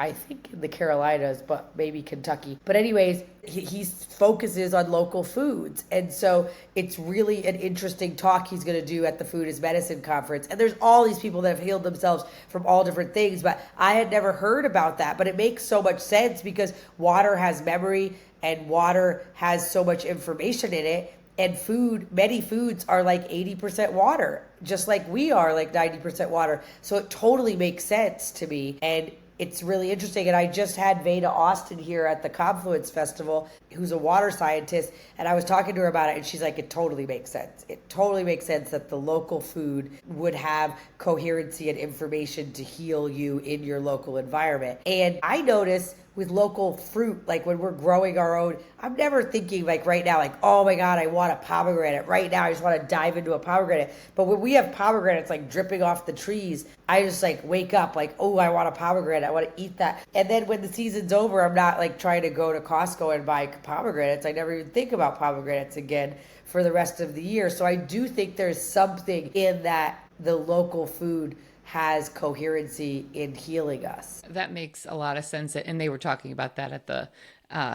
S2: I think in the Carolinas, but maybe Kentucky. But anyways, he focuses on local foods. And so it's really an interesting talk he's going to do at the Food is Medicine conference. And there's all these people that have healed themselves from all different things, but I had never heard about that. But it makes so much sense because water has memory and water has so much information in it. And many foods are like 80% water, just like we are like 90% water. So it totally makes sense to me. And it's really interesting. And I just had Veda Austin here at the Confluence Festival, who's a water scientist, and I was talking to her about it, and she's like, it totally makes sense. It totally makes sense that the local food would have coherency and information to heal you in your local environment. And I notice with local fruit, like when we're growing our own, I'm never thinking like right now, like, oh my God, I want a pomegranate. Right now, I just want to dive into a pomegranate. But when we have pomegranates like dripping off the trees, I just like wake up like, oh, I want a pomegranate. I want to eat that. And then when the season's over, I'm not like trying to go to Costco and buy pomegranates. I never even think about pomegranates again for the rest of the year. So I do think there's something in that the local food has coherency in healing us.
S1: That makes a lot of sense. And they were talking about that at the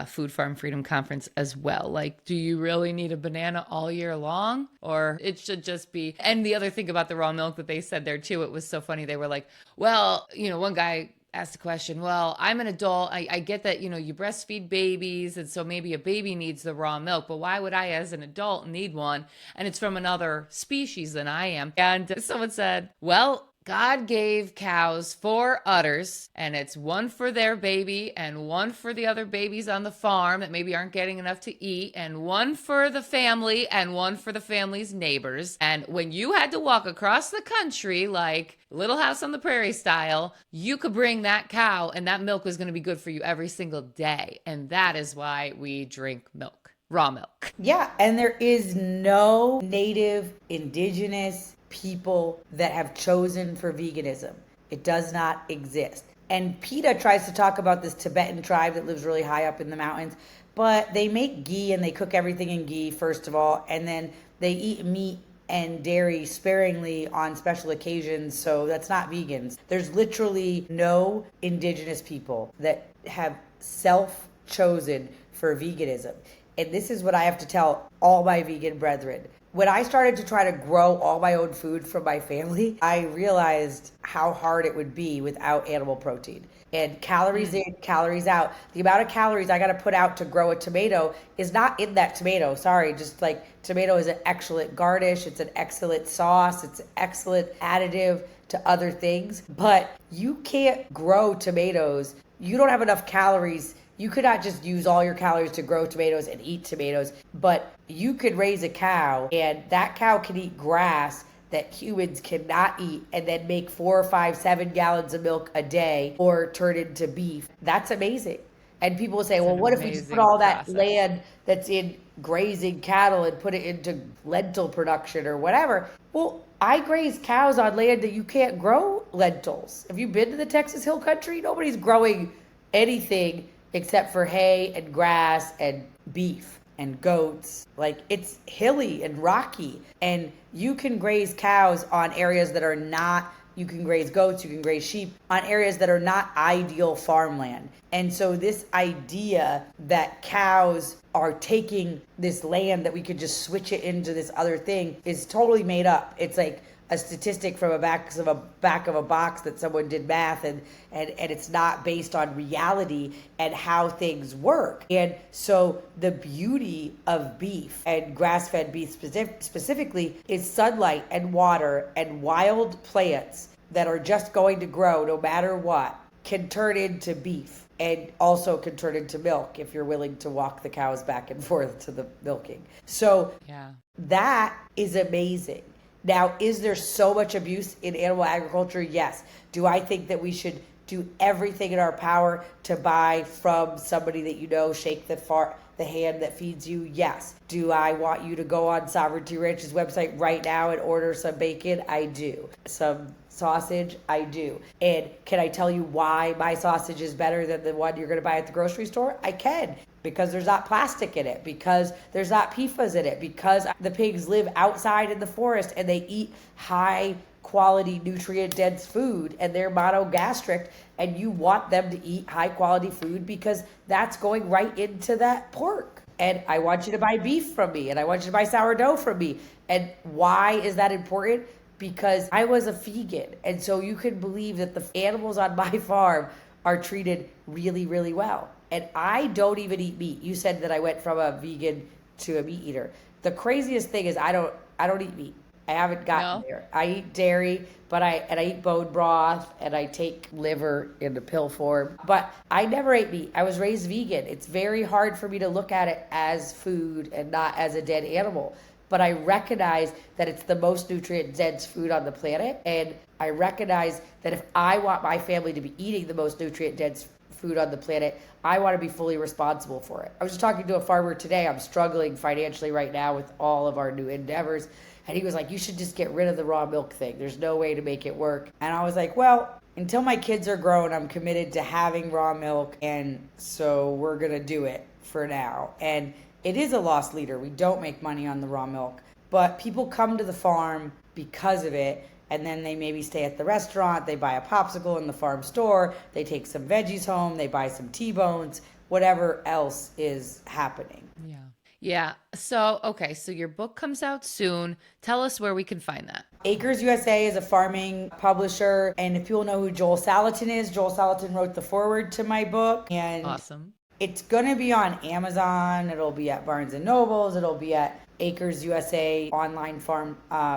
S1: Food Farm Freedom Conference as well. Like, do you really need a banana all year long? Or it should just be. And the other thing about the raw milk that they said there too, it was so funny. They were like, well, one guy asked the question, well, I'm an adult. I get that, you breastfeed babies. And so maybe a baby needs the raw milk, but why would I as an adult need one? And it's from another species than I am. And someone said, well, God gave cows 4 udders, and it's one for their baby and one for the other babies on the farm that maybe aren't getting enough to eat, and one for the family and one for the family's neighbors. And when you had to walk across the country, like Little House on the Prairie style, you could bring that cow and that milk was going to be good for you every single day. And that is why we drink milk, raw milk.
S2: Yeah, and there is no native, indigenous people that have chosen for veganism. It does not exist. And PETA tries to talk about this Tibetan tribe that lives really high up in the mountains, but they make ghee and they cook everything in ghee, first of all, and then they eat meat and dairy sparingly on special occasions, so that's not vegans. There's literally no indigenous people that have self-chosen for veganism. And this is what I have to tell all my vegan brethren. When I started to try to grow all my own food from my family, I realized how hard it would be without animal protein. And calories in, calories out. The amount of calories I got to put out to grow a tomato is not in that tomato. Sorry, just like tomato is an excellent garnish. It's an excellent sauce. It's an excellent additive to other things. But you can't grow tomatoes. You don't have enough calories. You could not just use all your calories to grow tomatoes and eat tomatoes, but you could raise a cow and that cow can eat grass that humans cannot eat and then make 4 or 5, 7 gallons of milk a day or turn into beef. That's amazing. And people will say, well, what if we just put all that land that's in grazing cattle and put it into lentil production or whatever? Well, I graze cows on land that you can't grow lentils. Have you been to the Texas Hill Country? Nobody's growing anything except for hay and grass and beef and goats. Like, it's hilly and rocky, and you can graze cows on areas that are not, you can graze goats, you can graze sheep on areas that are not ideal farmland. And so this idea that cows are taking this land that we could just switch it into this other thing is totally made up. It's like a statistic from a back of a box that someone did math, and it's not based on reality and how things work. And so the beauty of beef and grass-fed beef specifically is sunlight and water and wild plants that are just going to grow no matter what, can turn into beef and also can turn into milk if you're willing to walk the cows back and forth to the milking. So
S1: Yeah.
S2: that is amazing. Now, is there so much abuse in animal agriculture? Yes. Do I think that we should do everything in our power to buy from somebody that you know, shake the hand that feeds you? Yes. Do I want you to go on Sovereignty Ranch's website right now and order some bacon? I do. Some sausage? I do. And can I tell you why my sausage is better than the one you're going to buy at the grocery store? I can. Because there's not plastic in it, because there's not PFAS in it, because the pigs live outside in the forest and they eat high quality nutrient dense food and they're monogastric, and you want them to eat high quality food because that's going right into that pork. And I want you to buy beef from me, and I want you to buy sourdough from me. And why is that important? Because I was a vegan, and so you can believe that the animals on my farm are treated really, really well. And I don't even eat meat. You said that I went from a vegan to a meat eater. The craziest thing is I don't eat meat. I haven't gotten there. I eat dairy, but I eat bone broth, and I take liver in the pill form. But I never ate meat. I was raised vegan. It's very hard for me to look at it as food and not as a dead animal. But I recognize that it's the most nutrient dense food on the planet. And I recognize that if I want my family to be eating the most nutrient dense food on the planet, I want to be fully responsible for it. I was just talking to a farmer today. I'm struggling financially right now with all of our new endeavors. And he was like, you should just get rid of the raw milk thing. There's no way to make it work. And I was like, well, until my kids are grown, I'm committed to having raw milk. And so we're going to do it for now. And it is a lost leader. We don't make money on the raw milk. But people come to the farm because of it. And then they maybe stay at the restaurant, they buy a popsicle in the farm store, they take some veggies home, they buy some T-bones, whatever else is happening.
S1: Yeah. Yeah. So, okay. So your book comes out soon. Tell us where we can find that.
S2: Acres USA is a farming publisher. And if people know who Joel Salatin is, Joel Salatin wrote the foreword to my book. And
S1: awesome.
S2: It's going to be on Amazon. It'll be at Barnes and Nobles. It'll be at Acres USA online farm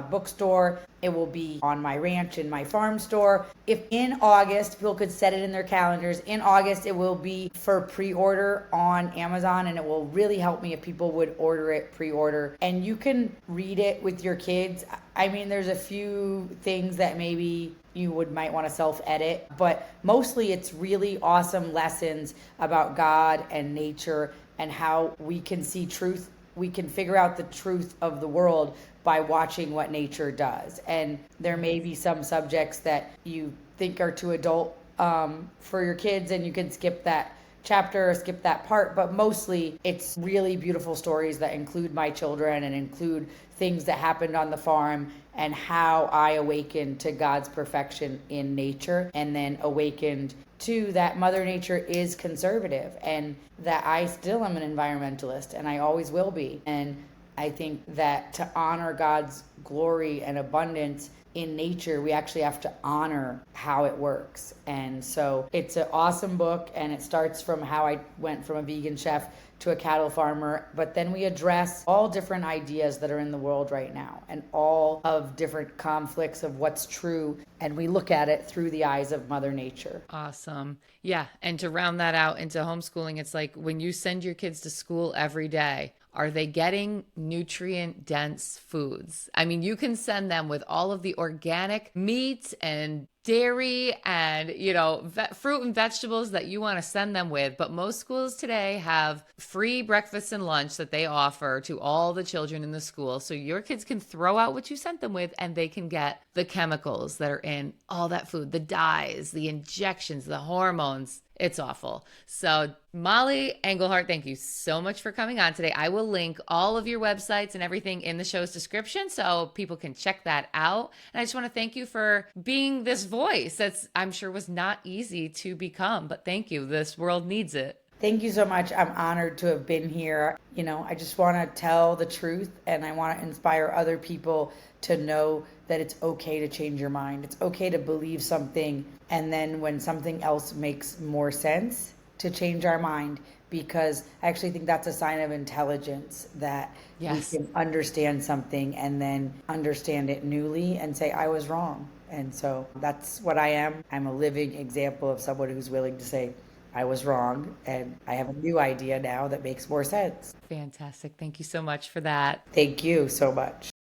S2: bookstore. It will be on my ranch and my farm store. If in August, people could set it in their calendars. In August, it will be for pre-order on Amazon, and it will really help me if people would order it pre-order. And you can read it with your kids. I mean, there's a few things that maybe you might want to self-edit, but mostly it's really awesome lessons about God and nature and how we can see truth. We can figure out the truth of the world by watching what nature does. And there may be some subjects that you think are too adult for your kids, and you can skip that chapter or skip that part, but mostly it's really beautiful stories that include my children and include things that happened on the farm and how I awakened to God's perfection in nature, and then awakened to that Mother Nature is conservative, and that I still am an environmentalist, and I always will be. And I think that to honor God's glory and abundance in nature, we actually have to honor how it works. And so it's an awesome book, and it starts from how I went from a vegan chef to a cattle farmer, but then we address all different ideas that are in the world right now and all of different conflicts of what's true, and we look at it through the eyes of Mother Nature.
S1: Awesome. Yeah. And to round that out into homeschooling, it's like when you send your kids to school every day, are they getting nutrient dense foods? I mean, you can send them with all of the organic meats and dairy and, fruit and vegetables that you want to send them with. But most schools today have free breakfast and lunch that they offer to all the children in the school. So your kids can throw out what you sent them with, and they can get the chemicals that are in all that food, the dyes, the injections, the hormones. It's awful. So Mollie Englehart, thank you so much for coming on today. I will link all of your websites and everything in the show's description so people can check that out. And I just want to thank you for being this voice that's, I'm sure, was not easy to become, but thank you. This world needs it.
S2: Thank you so much. I'm honored to have been here. I just want to tell the truth, and I want to inspire other people to know that it's okay to change your mind. It's okay to believe something, and then when something else makes more sense, to change our mind, because I actually think that's a sign of intelligence, that we
S1: Yes.
S2: can understand something and then understand it newly and say, I was wrong. And so that's what I am. I'm a living example of someone who's willing to say, I was wrong, and I have a new idea now that makes more sense.
S1: Fantastic. Thank you so much for that.
S2: Thank you so much.